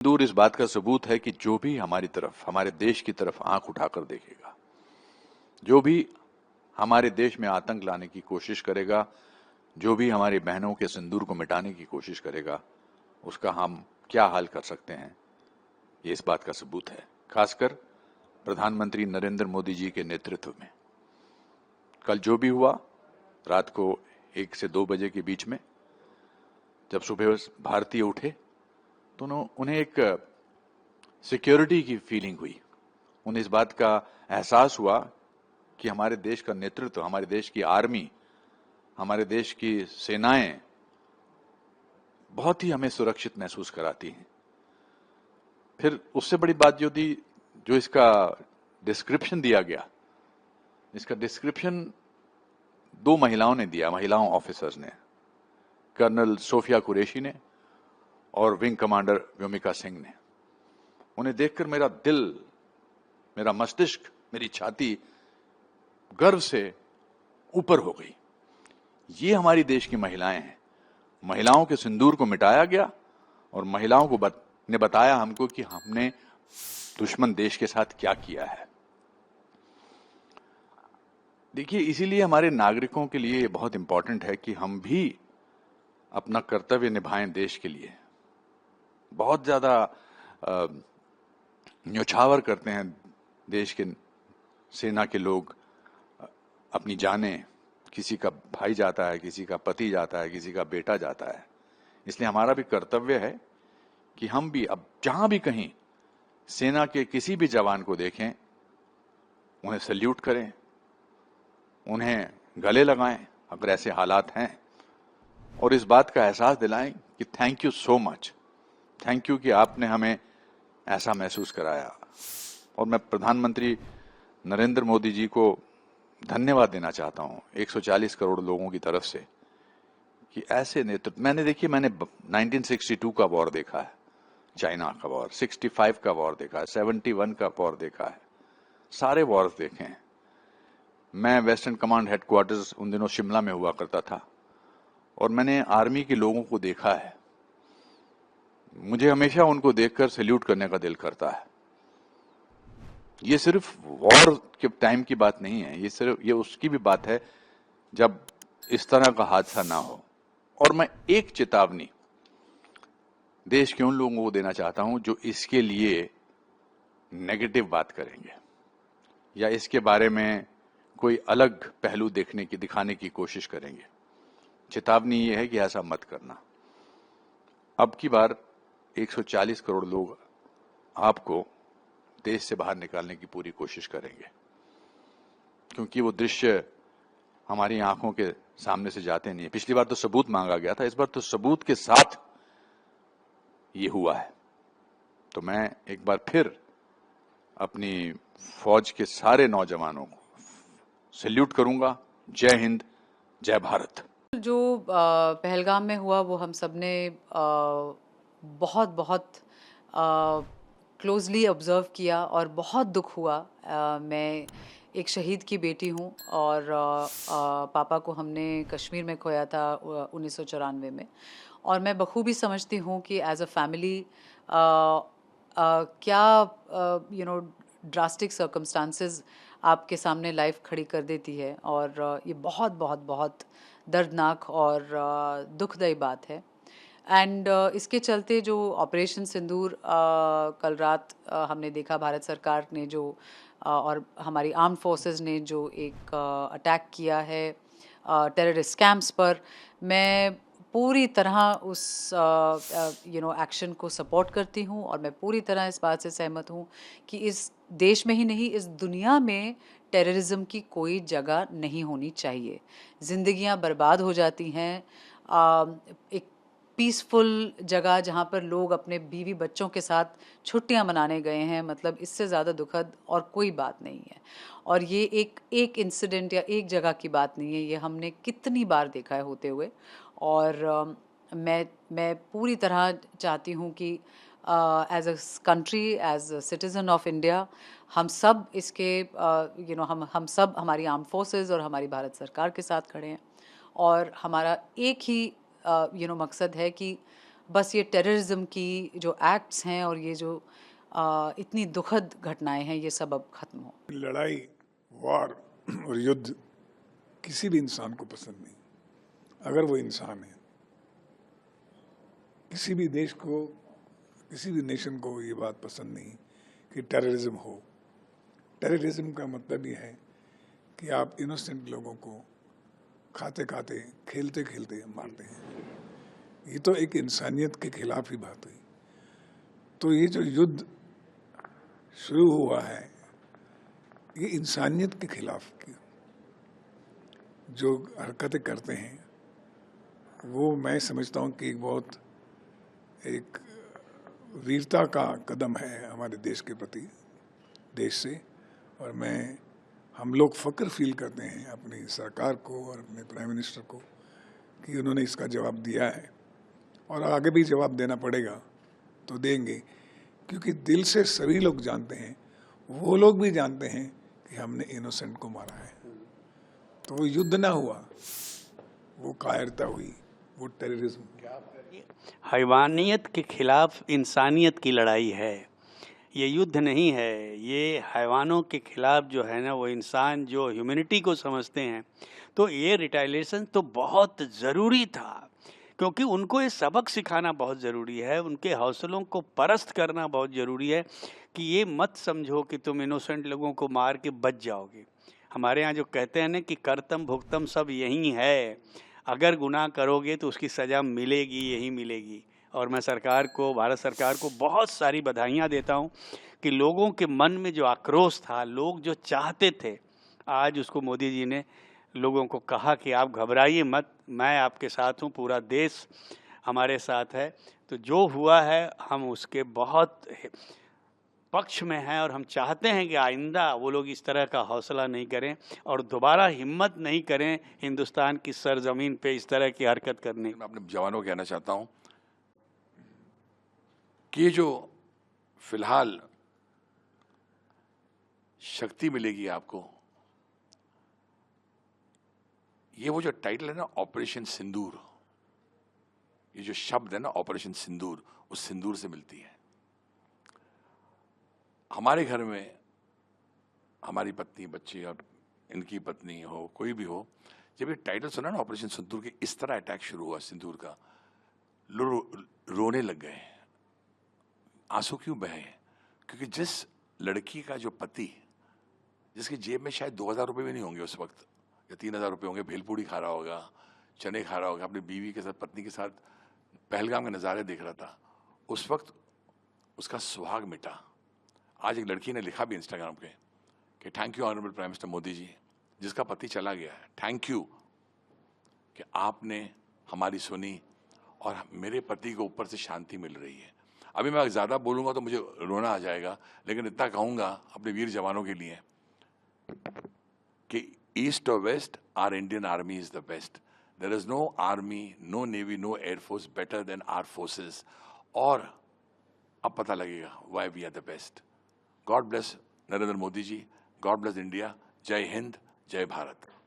दूर इस बात का सबूत है कि जो भी हमारी तरफ, हमारे देश की तरफ आंख उठाकर देखेगा, जो भी हमारे देश में आतंक लाने की कोशिश करेगा, जो भी हमारी बहनों के सिंदूर को मिटाने की कोशिश करेगा, उसका हम क्या हाल कर सकते हैं, ये इस बात का सबूत है। खासकर प्रधानमंत्री नरेंद्र मोदी जी के नेतृत्व में कल जो भी हुआ, रात को 1 से 2 बजे के बीच में जब सुबह भारतीय उठे तो उन्हें एक सिक्योरिटी की फीलिंग हुई। उन्हें इस बात का एहसास हुआ कि हमारे देश का नेतृत्व, हमारे देश की आर्मी, हमारे देश की सेनाएं बहुत ही हमें सुरक्षित महसूस कराती हैं। फिर उससे बड़ी बात जो थी, जो इसका डिस्क्रिप्शन दिया गया, इसका डिस्क्रिप्शन 2 महिलाओं ने दिया, महिलाओं ऑफिसर्स ने, कर्नल सोफिया कुरैशी ने और विंग कमांडर व्योमिका सिंह ने। उन्हें देखकर मेरा दिल, मेरा मस्तिष्क, मेरी छाती गर्व से ऊपर हो गई। ये हमारी देश की महिलाएं हैं। महिलाओं के सिंदूर को मिटाया गया और महिलाओं को ने बताया हमको कि हमने दुश्मन देश के साथ क्या किया है। देखिए, इसीलिए हमारे नागरिकों के लिए ये बहुत इंपॉर्टेंट है कि हम भी अपना कर्तव्य निभाएं देश के लिए। बहुत ज्यादा न्योछावर करते हैं देश के सेना के लोग अपनी जानें, किसी का भाई जाता है, किसी का पति जाता है, किसी का बेटा जाता है। इसलिए हमारा भी कर्तव्य है कि हम भी अब जहां भी कहीं सेना के किसी भी जवान को देखें, उन्हें सल्यूट करें, उन्हें गले लगाएं अगर ऐसे हालात हैं, और इस बात का एहसास दिलाएं कि thank you so much, thank you कि आपने हमें ऐसा महसूस कराया। और मैं प्रधानमंत्री नरेंद्र मोदी जी को धन्यवाद देना चाहता हूं 140 करोड़ लोगों की तरफ से कि ऐसे नेतृत्व। मैंने 1962 का वॉर देखा है, चाइना का वॉर, 65 का वॉर देखा है, 71 का वॉर देखा है, सारे वॉर्स देखे हैं। मैं वेस्टर्न कमांड हेडक्वार्टर्स उन दिनों शिमला में हुआ करता था और मैंने आर्मी के लोगों को देखा है। मुझे हमेशा उनको देखकर सैल्यूट करने का दिल करता है। ये सिर्फ वॉर के टाइम की बात नहीं है, ये उसकी भी बात है जब इस तरह का हादसा ना हो। और मैं एक चेतावनी देश के उन लोगों को देना चाहता हूं जो इसके लिए नेगेटिव बात करेंगे या इसके बारे में कोई अलग पहलू दिखाने की कोशिश करेंगे। चेतावनी ये है कि ऐसा मत करना। अब की बार 140 करोड़ लोग आपको देश से बाहर निकालने की पूरी कोशिश करेंगे, क्योंकि वो दृश्य हमारी आंखों के सामने से जाते नहीं है। पिछली बार तो सबूत मांगा गया था, इस बार तो सबूत के साथ ये हुआ है। तो मैं एक बार फिर अपनी फौज के सारे नौजवानों को सैल्यूट करूंगा। जय हिंद, जय भारत। जो पहलगाम में हुआ वो हम सब ने बहुत बहुत क्लोजली ऑब्जर्व किया और बहुत दुख हुआ। मैं एक शहीद की बेटी हूँ और पापा को हमने कश्मीर में खोया था 1994 में। और मैं बखूबी समझती हूँ कि एज अ फैमिली क्या ड्रास्टिक सर्कमस्टांसेस आपके सामने लाइफ खड़ी कर देती है। और ये बहुत बहुत बहुत दर्दनाक और दुखदायी बात है। एंड इसके चलते जो ऑपरेशन सिंदूर कल रात हमने देखा, भारत सरकार ने जो और हमारी आर्म फोर्सेस ने जो एक अटैक किया है टेररिस्ट कैंप्स पर, मैं पूरी तरह उस एक्शन को सपोर्ट करती हूँ। और मैं पूरी तरह इस बात से सहमत हूँ कि इस देश में ही नहीं, इस दुनिया में टेररिज्म की कोई जगह नहीं होनी चाहिए। ज़िंदगियाँ बर्बाद हो जाती हैं। एक पीसफुल जगह जहाँ पर लोग अपने बीवी बच्चों के साथ छुट्टियाँ मनाने गए हैं, मतलब इससे ज़्यादा दुखद और कोई बात नहीं है। और ये एक इंसिडेंट या एक जगह की बात नहीं है, ये हमने कितनी बार देखा है होते हुए। और मैं पूरी तरह चाहती हूँ कि as a country, as a citizen of India, हम सब इसके हम सब, हमारी आर्म फोर्सेस और हमारी भारत सरकार के साथ खड़े हैं। और हमारा एक ही मकसद है कि बस ये टेररिज्म की जो एक्ट्स हैं और ये जो इतनी दुखद घटनाएं हैं, ये सब अब खत्म हो। लड़ाई, वार और युद्ध किसी भी इंसान को पसंद नहीं, अगर वो इंसान है। किसी भी देश को, किसी भी नेशन को ये बात पसंद नहीं कि टेररिज्म हो। टेररिज्म का मतलब ये है कि आप इनोसेंट लोगों को खाते खाते, खेलते खेलते मारते हैं। ये तो एक इंसानियत के खिलाफ ही बात हुई। तो ये जो युद्ध शुरू हुआ है, ये इंसानियत के खिलाफ की जो हरकतें करते हैं, वो मैं समझता हूँ कि एक बहुत एक वीरता का कदम है हमारे देश के प्रति, देश से। और हम लोग फक्र फील करते हैं अपनी सरकार को और अपने प्राइम मिनिस्टर को कि उन्होंने इसका जवाब दिया है, और आगे भी जवाब देना पड़ेगा तो देंगे, क्योंकि दिल से सभी लोग जानते हैं, वो लोग भी जानते हैं कि हमने इनोसेंट को मारा है। तो वो युद्ध ना हुआ, वो कायरता हुई, वो टेररिज्म। हैवानियत के खिलाफ इंसानियत की लड़ाई है, ये युद्ध नहीं है। ये हैवानों के खिलाफ जो है ना, वो इंसान जो ह्यूमैनिटी को समझते हैं, तो ये रिटालिएशन तो बहुत ज़रूरी था, क्योंकि उनको ये सबक सिखाना बहुत ज़रूरी है, उनके हौसलों को परस्त करना बहुत ज़रूरी है कि ये मत समझो कि तुम इनोसेंट लोगों को मार के बच जाओगे। हमारे यहाँ जो कहते हैं ना कि कर्तम भुगतम सब यही है, अगर गुनाह करोगे तो उसकी सज़ा मिलेगी, यही मिलेगी। और मैं सरकार को, भारत सरकार को बहुत सारी बधाइयाँ देता हूँ कि लोगों के मन में जो आक्रोश था, लोग जो चाहते थे, आज उसको मोदी जी ने लोगों को कहा कि आप घबराइए मत, मैं आपके साथ हूँ, पूरा देश हमारे साथ है। तो जो हुआ है हम उसके बहुत पक्ष में हैं, और हम चाहते हैं कि आइंदा वो लोग इस तरह का हौसला नहीं करें और दोबारा हिम्मत नहीं करें हिंदुस्तान की सरजमीन पे इस तरह की हरकत करने। मैं अपने जवानों को कहना चाहता हूँ कि ये जो फिलहाल शक्ति मिलेगी आपको, ये वो जो टाइटल है ना, ऑपरेशन सिंदूर, ये जो शब्द है ना ऑपरेशन सिंदूर, उस सिंदूर से मिलती है। हमारे घर में हमारी पत्नी, बच्चे, और इनकी पत्नी हो, कोई भी हो, जब ये टाइटल सुना ना ऑपरेशन सिंदूर के, इस तरह अटैक शुरू हुआ सिंदूर का, रोने लग गए। आंसू क्यों बहे? क्योंकि जिस लड़की का जो पति, जिसकी जेब में शायद 2000 रुपये भी नहीं होंगे उस वक्त, या 3000 रुपये होंगे, भेलपूड़ी खा रहा होगा, चने खा रहा होगा, अपनी बीवी के साथ, पत्नी के साथ पहलगाम के नज़ारे देख रहा था, उस वक्त उसका सुहाग मिटा। आज एक लड़की ने लिखा भी इंस्टाग्राम पे कि thank you honourable prime minister Modi ji, जिसका पति चला गया है, थैंक यू कि आपने हमारी सुनी और मेरे पति को ऊपर से शांति मिल रही है। अभी मैं ज़्यादा बोलूँगा तो मुझे रोना आ जाएगा, लेकिन इतना कहूँगा अपने वीर जवानों के लिए कि ईस्ट और west, our Indian army is the best. There is no army, no navy, no air force better than our forces. और अब पता लगेगा why we are the best. God bless Narendra Modi ji, God bless India. जय हिंद, जय भारत।